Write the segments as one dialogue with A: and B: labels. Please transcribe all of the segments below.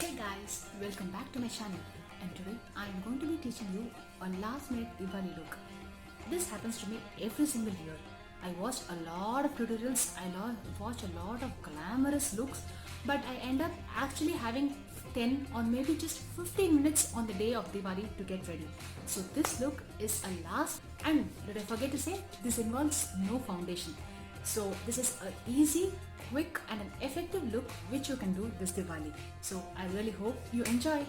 A: Hey guys, welcome back to my channel, and today I am going to be teaching you a last minute Diwali look. This happens to me every single year. I watch a lot of tutorials, watch a lot of glamorous looks, but I end up actually having 10 or maybe just 15 minutes on the day of Diwali to get ready. So this look is a last, and did I forget to say, this involves no foundation. So this is an easy, quick and an effective look which you can do this Diwali. So I really hope you enjoy.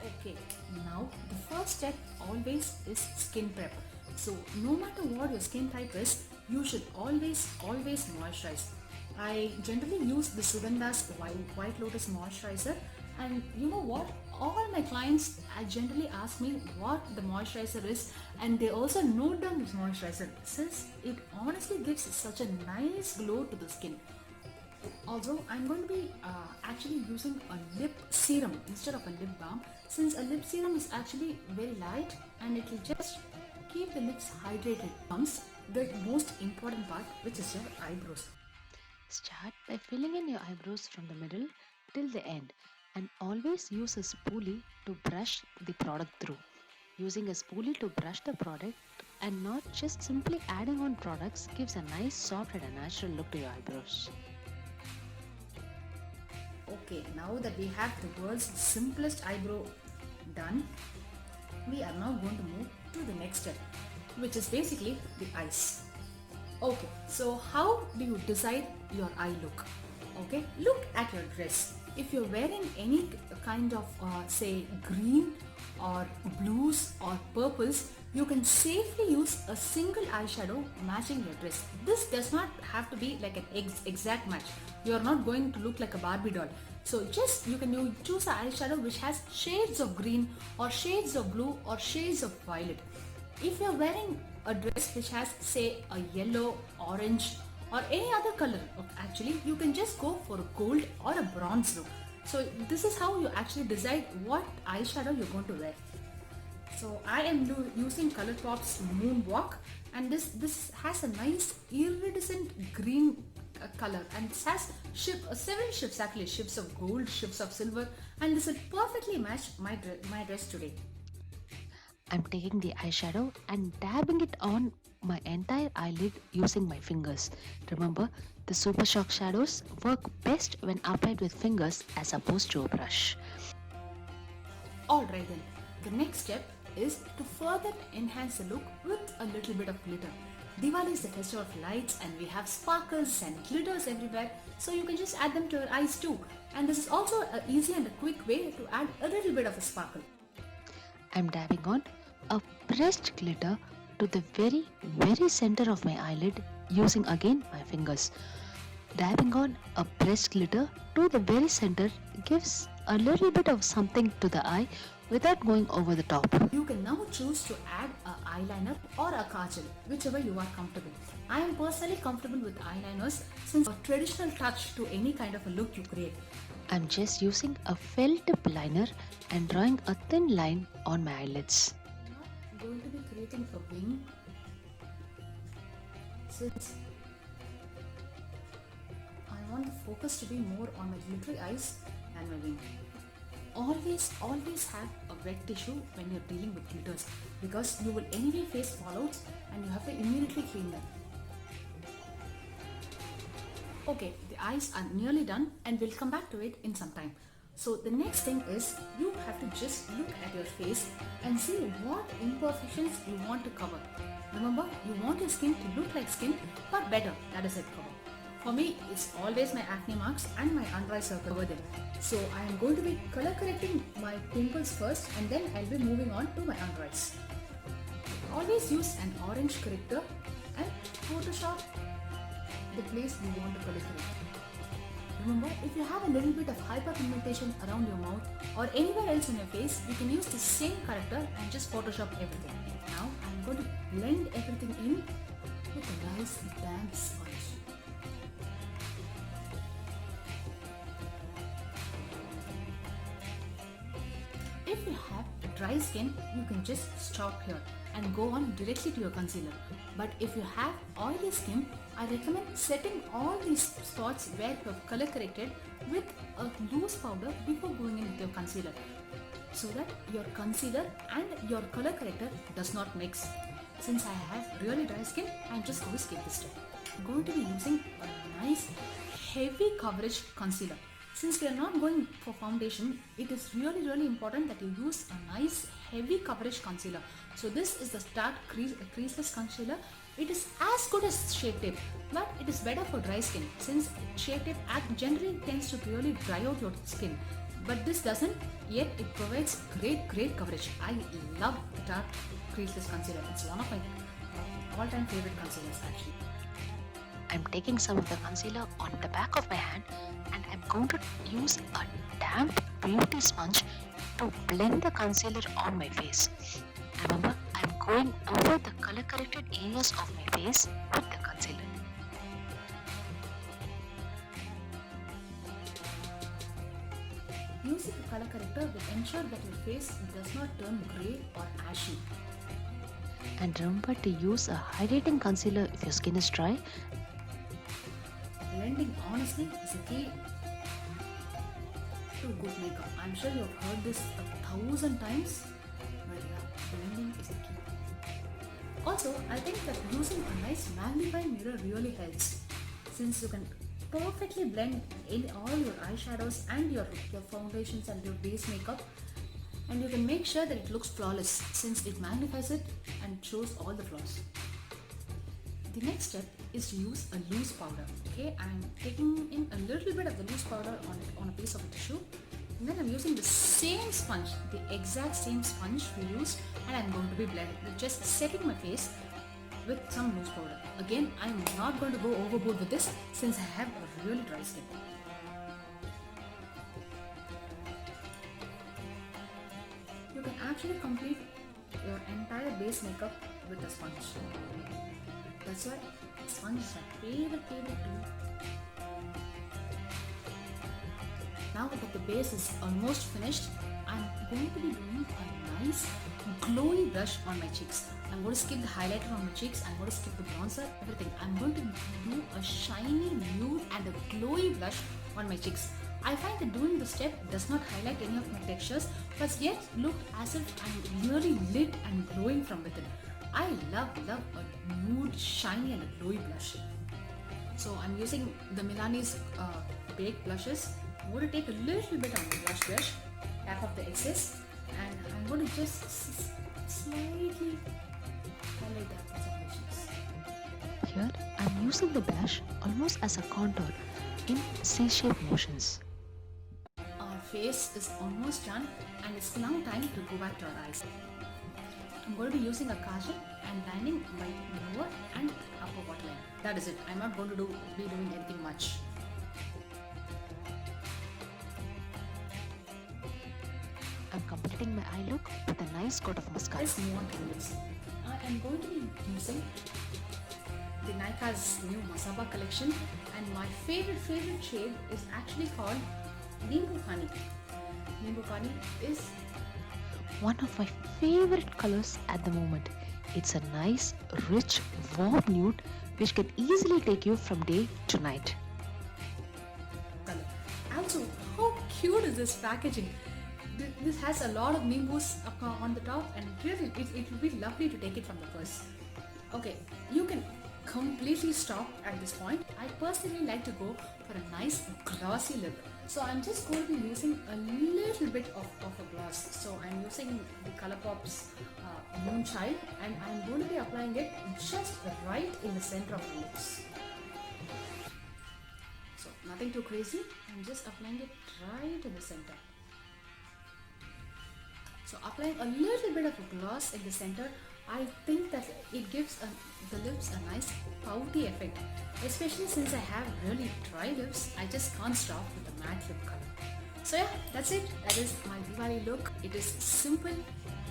A: Okay, now the first step always is skin prep. So no matter what your skin type is, you should always moisturize. I generally use the Suganda's White Lotus moisturizer, and you know what? All my clients generally ask me what the moisturizer is, and they also note down this moisturizer since it honestly gives such a nice glow to the skin. Also, I'm going to be actually using a lip serum instead of a lip balm, since a lip serum is actually very light and it will just keep the lips hydrated. Comes the most important part, which is your eyebrows.
B: Start by filling in your eyebrows from the middle till the end, and always use a spoolie to brush the product through. Using a spoolie to brush the product and not just simply adding on products gives a nice soft and a natural look to your eyebrows.
A: Okay, now that we have the world's simplest eyebrow done, we are now going to move to the next step, which is basically the eyes. Okay, so how do you decide your eye look? Okay, look at your dress. If you're wearing any kind of say green or blues or purples, you can safely use a single eyeshadow matching your dress. This does not have to be like an exact match. You are not going to look like a Barbie doll. So just you can choose an eyeshadow which has shades of green or shades of blue or shades of violet. If you're wearing a dress which has say a yellow, orange or any other color, actually you can just go for a gold or a bronze look. So this is how you actually decide what eyeshadow you're going to wear. So I am using ColourPop's Moonwalk, and this has a nice iridescent green color, and it has 7 shifts, actually shifts of gold, shifts of silver, and this will perfectly match my dress today.
B: I'm taking the eyeshadow and dabbing it on my entire eyelid using my fingers. Remember, the Super Shock shadows work best when applied with fingers as opposed to a brush.
A: Alright then, the next step is to further enhance the look with a little bit of glitter. Diwali is the festival of lights and we have sparkles and glitters everywhere, so you can just add them to your eyes too. And this is also an easy and a quick way to add a little bit of a sparkle.
B: I'm dabbing on a pressed glitter to the very center of my eyelid using again my fingers. Dabbing on a pressed glitter to the very center gives a little bit of something to the eye without going over the top.
A: You can now choose to add a eyeliner or a kajal, whichever you are comfortable. I am personally comfortable with eyeliners since a traditional touch to any kind of a look you create.
B: I'm just using a felt tip liner and drawing a thin line on my eyelids.
A: I'm not going to be creating a wing since I want the focus to be more on my glittery eyes than my wing. Always have a wet tissue when you're dealing with glitters, because you will anyway face fallouts and you have to immediately clean them. Okay, the eyes are nearly done and we'll come back to it in some time. So the next thing is you have to just look at your face and see what imperfections you want to cover. Remember, you want your skin to look like skin but better, that is it, cover. For me, it's always my acne marks and my under eye circle over them. So I am going to be color correcting my pimples first, and then I'll be moving on to my under eyes. Always use an orange corrector and Photoshop the place you want to color correct. Remember, if you have a little bit of hyperpigmentation around your mouth or anywhere else on your face, you can use the same corrector and just Photoshop everything. Now I'm going to blend everything in with a nice damp sponge. If you have dry skin, you can just stop here and go on directly to your concealer. But if you have oily skin, I recommend setting all these spots where you have color corrected with a loose powder before going in with your concealer, so that your concealer and your color corrector does not mix. Since I have really dry skin, I'm just going to skip this step. I'm going to be using a nice heavy coverage concealer. Since we are not going for foundation, it is really important that you use a nice heavy coverage concealer. So this is the Tarte creaseless concealer. It is as good as Shape Tape, but it is better for dry skin, since Shape Tape generally tends to really dry out your skin. But this doesn't, yet it provides great coverage. I love the Tarte creaseless concealer. It's one of my all-time favorite concealers actually.
B: I'm taking some of the concealer on the back of my hand and I'm going to use a damp beauty sponge to blend the concealer on my face. Remember, I'm going over the color corrected areas of my face with the concealer.
A: Using a color corrector will ensure that your face does not turn grey or ashy.
B: And remember to use a hydrating concealer if your skin is dry.
A: Blending honestly is a key to good makeup. I'm sure you have heard this 1,000 times, but yeah, blending is the key. Also, I think that using a nice magnifying mirror really helps, since you can perfectly blend in all your eyeshadows and your foundations and your base makeup, and you can make sure that it looks flawless since it magnifies it and shows all the flaws. The next step is to use a loose powder. Okay, I'm taking in a little bit of the loose powder on a piece of a tissue, and then I'm using the same sponge, the exact same sponge we used, and I'm going to be just setting my face with some loose powder. Again, I'm not going to go overboard with this since I have a really dry skin. You can actually complete your entire base makeup with a sponge. That's why sponge is my favorite tool. Now that the base is almost finished, I'm going to be doing a nice glowy blush on my cheeks. I'm going to skip the highlighter on my cheeks, I'm going to skip the bronzer, everything. I'm going to do a shiny nude and a glowy blush on my cheeks. I find that doing this step does not highlight any of my textures, but yet look as if I'm really lit and glowing from within. I love a nude, shiny and a glowy blush. So I'm using the Milani's baked blushes. I'm going to take a little bit on the blush brush, half of the excess, and I'm going to just slightly highlight that with some brushes.
B: Here, I'm using the brush almost as a contour in C-shaped motions.
A: Our face is almost done, and it's now time to go back to our eyes. I'm going to be using a kajal and lining my lower and upper waterline. That is it. I'm not going to be doing anything much.
B: I'm completing my eye look with a nice coat of mascara.
A: Let's move on to lips. I am going to be using the Nykaa's new Masaba collection, and my favorite shade is actually called Nimbu Honey. Nimbu Honey is
B: one of my favorite colors at the moment. It's a nice, rich, warm nude which can easily take you from day to night.
A: color. Also, how cute is this packaging? This has a lot of nimbus on the top, and really it will be lovely to take it from the purse. Okay, you can completely stop at this point. I personally like to go for a nice glossy lip. So I'm just going to be using a little bit of a gloss. So I'm using the Colourpop's Moonchild, and I'm going to be applying it just right in the center of my lips. So nothing too crazy, I'm just applying it right in the center. So applying a little bit of a gloss in the center, I think that it gives the lips a nice pouty effect. Especially since I have really dry lips, I just can't stop with the matte lip color. So yeah, that's it. That is my Diwali look. It is simple,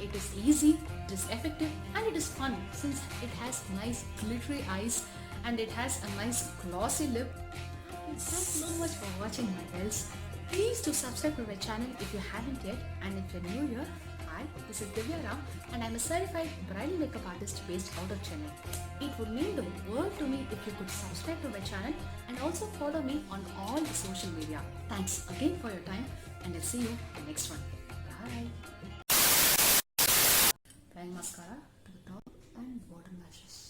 A: it is easy, it is effective, and it is fun since it has nice glittery eyes and it has a nice glossy lip. Thanks so much for watching my bells. Please do subscribe to my channel if you haven't yet, and if you're new here, Hi, this is Divya Ram and I'm a certified bridal makeup artist based out of Chennai. It would mean the world to me if you could subscribe to my channel and also follow me on all the social media. Thanks again for your time and I'll see you in the next one. Bye. Applying mascara to the top and bottom lashes.